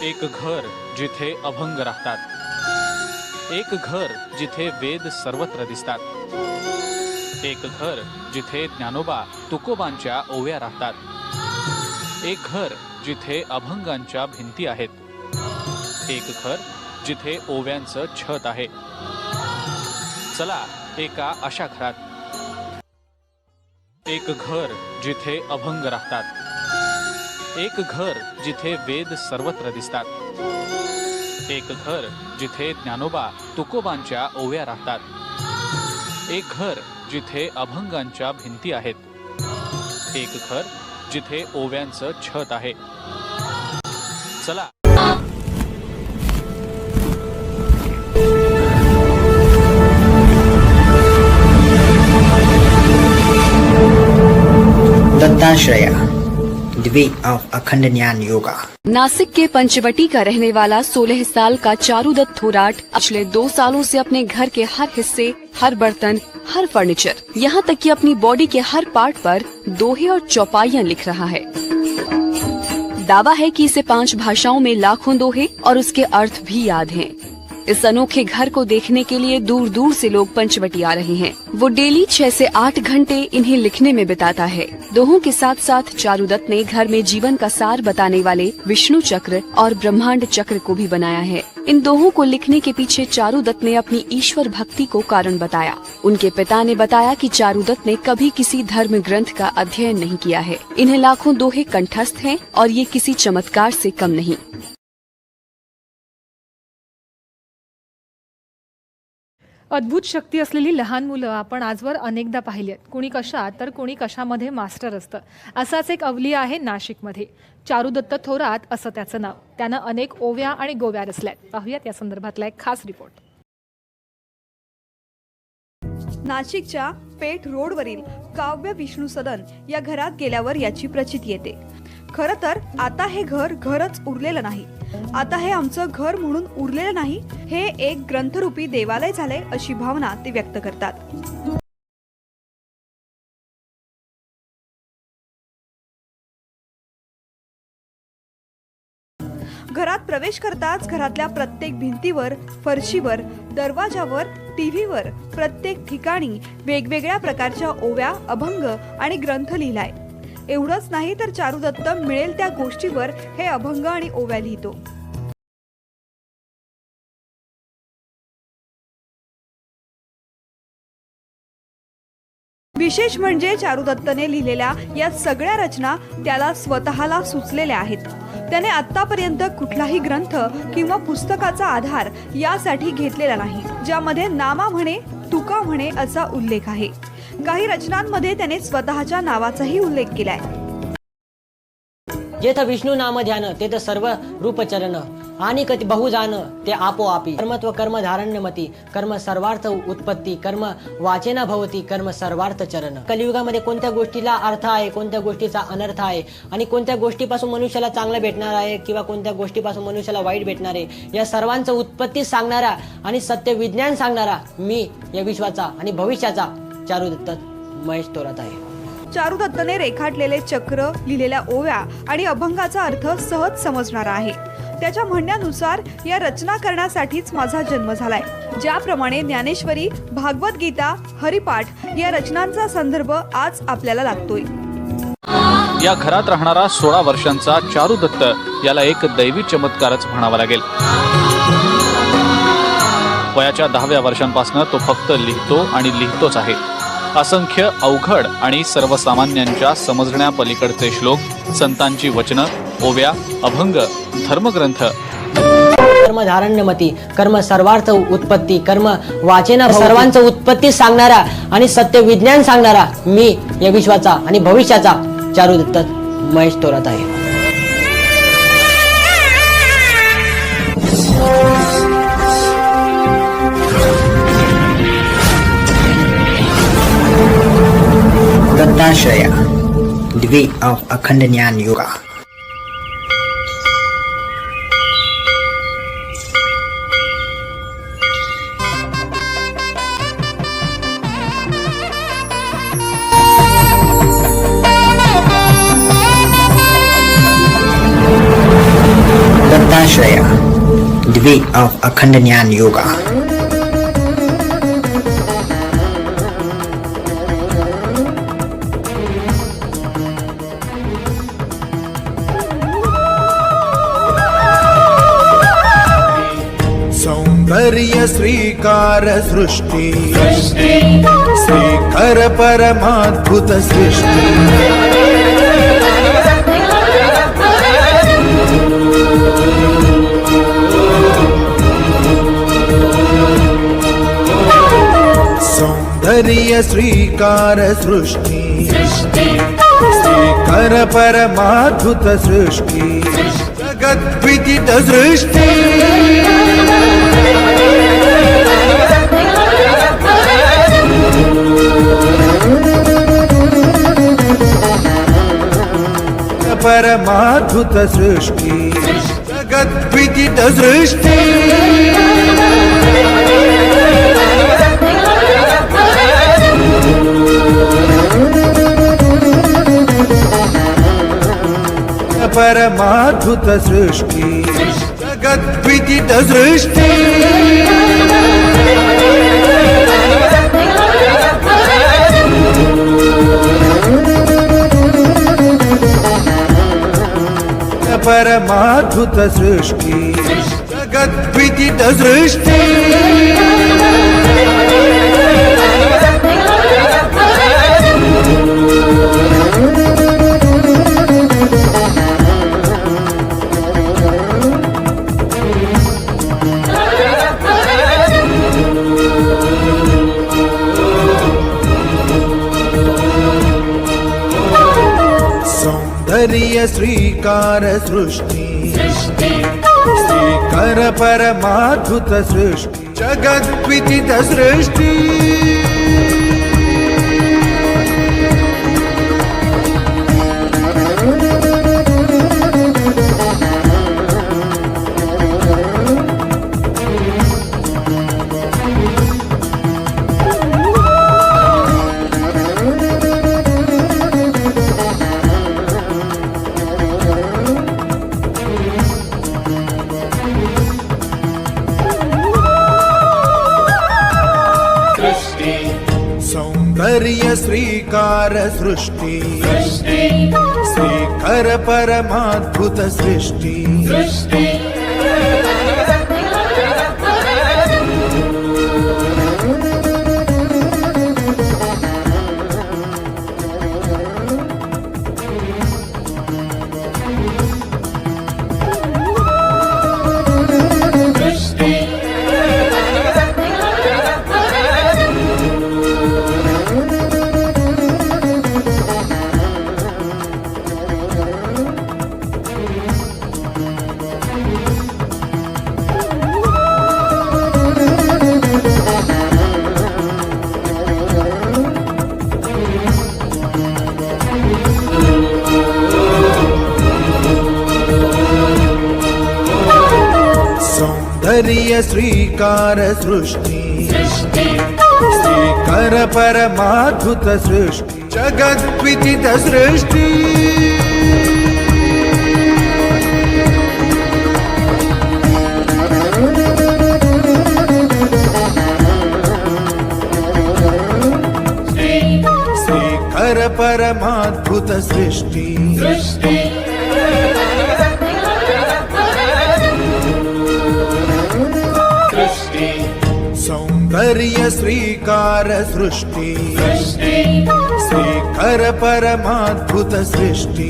एक घर जिथे अभंग राहतात, एक घर जिथे वेद सर्वत्र दिसतात, एक घर जिथे ज्ञानोबा तुकोबांच्या ओव्या राहतात, एक घर जिथे अभंगांच्या भिंती आहेत, एक घर जिथे ओव्यांचं छत आहे. चला एका अशा घरात. एक घर जिथे अभंग राहतात, एक घर जिथे वेद सर्वत्र दिसतात, एक घर जिथे ज्ञानोबा तुकोबांच्या ओव्या राहतात, एक घर जिथे अभंगांच्या भिंती आहेत, एक घर जिथे ओव्यांचं छत आहे. चला दत्ताश्रया, द वे ऑफ अखंड ज्ञान योगा. नासिक के पंचवटी का रहने वाला 16 साल का चारुदत्त थोराट पिछले 2 सालों से अपने घर के हर हिस्से, हर बर्तन, हर फर्नीचर, यहाँ तक कि अपनी बॉडी के हर पार्ट पर दोहे और चौपाइयाँ लिख रहा है. दावा है कि इसे 5 भाषाओं में लाखों दोहे और उसके अर्थ भी याद हैं. इस अनोखे घर को देखने के लिए दूर दूर से लोग पंचवटी आ रहे हैं. वो डेली 6 से 8 घंटे इन्हें लिखने में बिताता है. दोहों के साथ साथ चारुदत्त ने घर में जीवन का सार बताने वाले विष्णु चक्र और ब्रह्मांड चक्र को भी बनाया है. इन दोहों को लिखने के पीछे चारुदत्त ने अपनी ईश्वर भक्ति को कारण बताया. उनके पिता ने बताया कि चारुदत्त ने कभी किसी धर्म ग्रंथ का अध्ययन नहीं किया है. इन्हें लाखों दोहे कंठस्थ हैं और ये किसी चमत्कार से कम नहीं. अद्भुत शक्ती असलेली लहान मुलं आपण आजवर अनेकदा पाहिली आहेत. कुणी कशात तर कुणी कशामध्ये मास्टर असतं. असाच एक अवली आहे नाशिकमध्ये. चारुदत्त थोरात असं त्याचं नाव. त्यानं अनेक ओव्या आणि गोव्या रचल्यात. पाहूयात या संदर्भातला एक खास रिपोर्ट. नाशिकच्या पेठ रोडवरील काव्य विष्णू सदन या घरात गेल्यावर याची प्रचिती येते. खरं तर आता हे घर घरच उरलेलं नाही. आता हे आमचं घर म्हणून उरलेलं नाही, हे एक ग्रंथरूपी देवालय झालंय अशी भावना ते व्यक्त करतात. घरात प्रवेश करताच घरातल्या प्रत्येक भिंतीवर, फरशीवर, दरवाजावर, टीव्हीवर, प्रत्येक ठिकाणी वेगवेगळ्या प्रकारच्या ओव्या, अभंग आणि ग्रंथ लिहिलाय. एवढंच नाही तर चारुदत्त मिळेल त्या गोष्टीवर हे अभंग आणि ओव्या लिहितो. विशेष म्हणजे चारुदत्तने लिहिलेल्या या सगळ्या रचना त्याला स्वतःला सुचलेल्या आहेत. त्याने आतापर्यंत कुठलाही ग्रंथ किंवा पुस्तकाचा आधार यासाठी घेतलेला नाही, ज्यामध्ये नामा म्हणे, तुका म्हणे असा उल्लेख आहे. काही रचनांमध्ये त्याने स्वतःच्या नावाचाही उल्लेख केलाय. जेथ विष्णू नाम ध्यान तेथ सर्व रूप चरण आणि कति बहु जान ते आपोआपी. कर्मत्व कर्म धारण्यमती कर्म सर्वार्थ उत्पत्ती कर्म वाचेना भवती कर्म सर्वार्थ चरण. कलियुगामध्ये कोणत्या गोष्टीला अर्थ आहे, कोणत्या गोष्टीचा अनर्थ आहे आणि कोणत्या गोष्टीपासून मनुष्याला चांगलं भेटणार आहे किंवा कोणत्या गोष्टीपासून मनुष्याला वाईट भेटणार आहे, या सर्वांचं उत्पत्ती सांगणारा आणि सत्य विज्ञान सांगणारा मी या विश्वाचा आणि भविष्याचा चारुदत्त महेश थोरात आहे. चारुदत्तने रेखाटलेले चक्र, लिहिलेल्या ओव्या आणि अभंगाचा अर्थ सहज समजणारा आहे. त्याच्या म्हणण्यानुसार या रचना करण्यासाठीच माझा जन्म झालाय. ज्याप्रमाणे ज्ञानेश्वरी, भागवत गीता, हरिपाठ या रचनांचा संदर्भ आज आपल्याला लागतोय. या घरात राहणारा 16 वर्षांचा चारुदत्त याला एक दैवी चमत्कारच म्हणावा लागेल. वयाच्या 10व्या वर्षांपासून तो फक्त लिहितो आणि लिहितोच आहे. असंख्य अवघड आणि सर्वसामान्यांच्या समजण्यापलीकडचे श्लोक, संतांची वचनं, ओव्या, अभंग, धर्मग्रंथ. कर्म धारण्यमती कर्म सर्वार्थ उत्पत्ती कर्म वाचेना सर्वांचं उत्पत्ती सांगणारा आणि सत्य विज्ञान सांगणारा मी या विश्वाचा आणि भविष्याचा चारुदत्त महेश थोरात आहे. दत्ताश्रया, द वे ऑफ अखंड ज्ञान yoga. दत्ताश्रया. way of Akhand Jnana Yoga. सौंदर्य श्रीकार सृष्टि श्रीकर परमाद्भुत सृष्टि सौंदर्य श्रीकार सृष्टि श्रीकर परमाद्भुत सृष्टि जगत् विदित सृष्टि परमाद्भुत सृष्टि जगत् विदित सृष्टि परमाद्भुत सृष्टि जगत् विदित सृष्टि परमाद्भुत सृष्टि जगत् विदित सृष्टि सौंदर्य श्रीकार सृष्टि श्रीकर परमाद्भुत सृष्टि जगत् विदित सृष्टि सौंदर्य श्रीकार सृष्टि श्रीकर परमाद्भुत सृष्टि सौंदर्य श्रीकार सृष्टि श्रीकर परमाद्भुत सृष्टि जगत् विदित सृष्टि श्रीकर परमाद्भुत सृष्टि सौंदर्य श्रीकार सृष्टि श्रीकर परमाद्भुत सृष्टि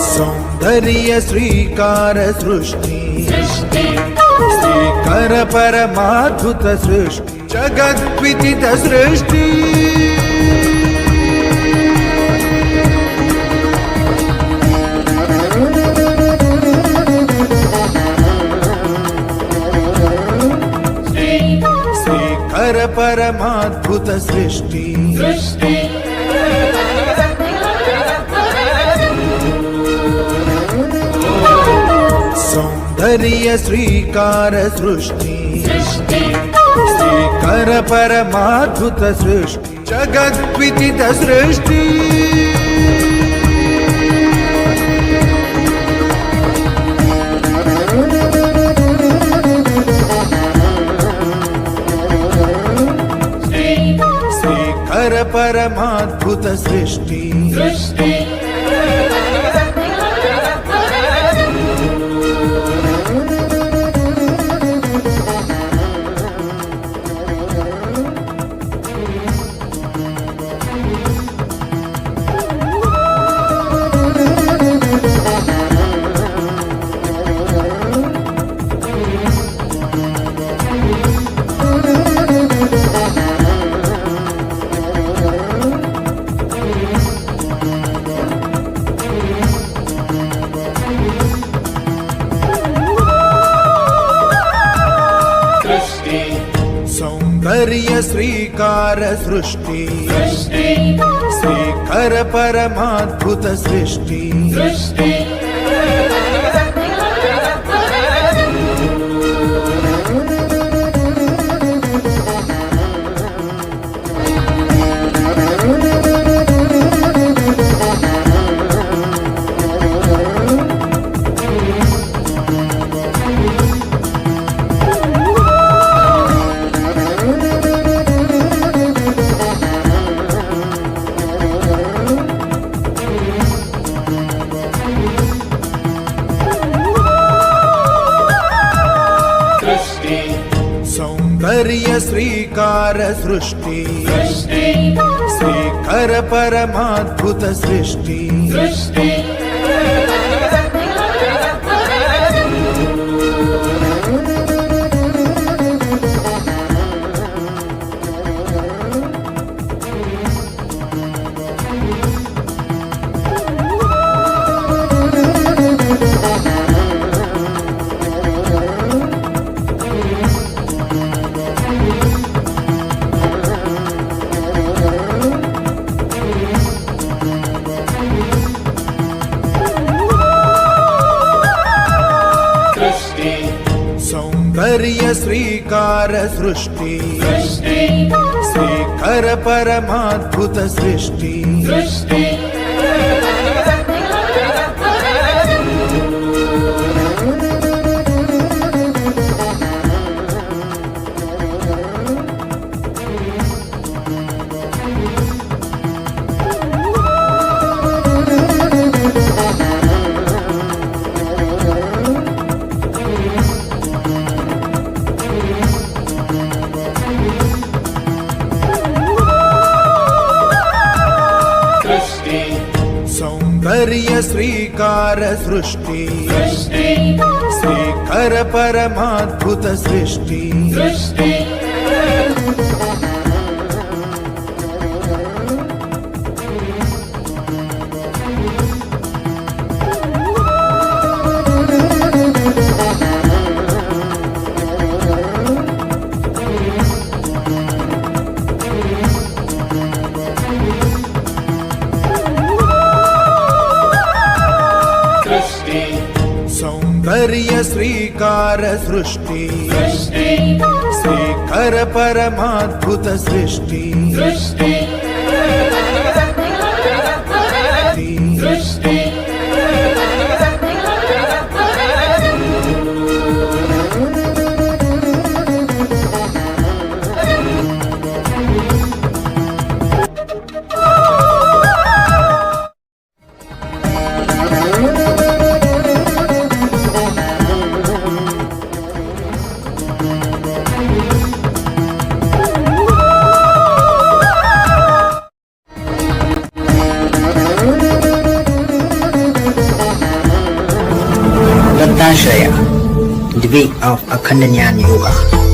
सौंदर्य श्रीकार सृष्टि श्रीकर परमाद्भुत सृष्टि जगद्विदित सृष्टि श्रीकर परमाद्भुत सृष्टि सौंदर्य श्रीकार सृष्टि श्रीकर परमाद्भुत सृष्टि जगद्विदित सृष्टि श्रीकर परमाद्भुत सृष्टि सौंदर्य श्रीकार सृष्टि श्रीकर परमाद्भुत सृष्टि सौंदर्य श्रीकार सृष्टि श्रीकर परमाद्भुत सृष्टि सौंदर्य श्रीकार सृष्टि श्रीकर परमाद्भुत सृष्टि सौंदर्य श्रीकार सृष्टि श्रीकर परमाद्भुत सृष्टि सौंदर्य श्रीकार सृष्टि श्रीकर परमाद्भुत सृष्टि the way of Akhanda Jnana Yoga.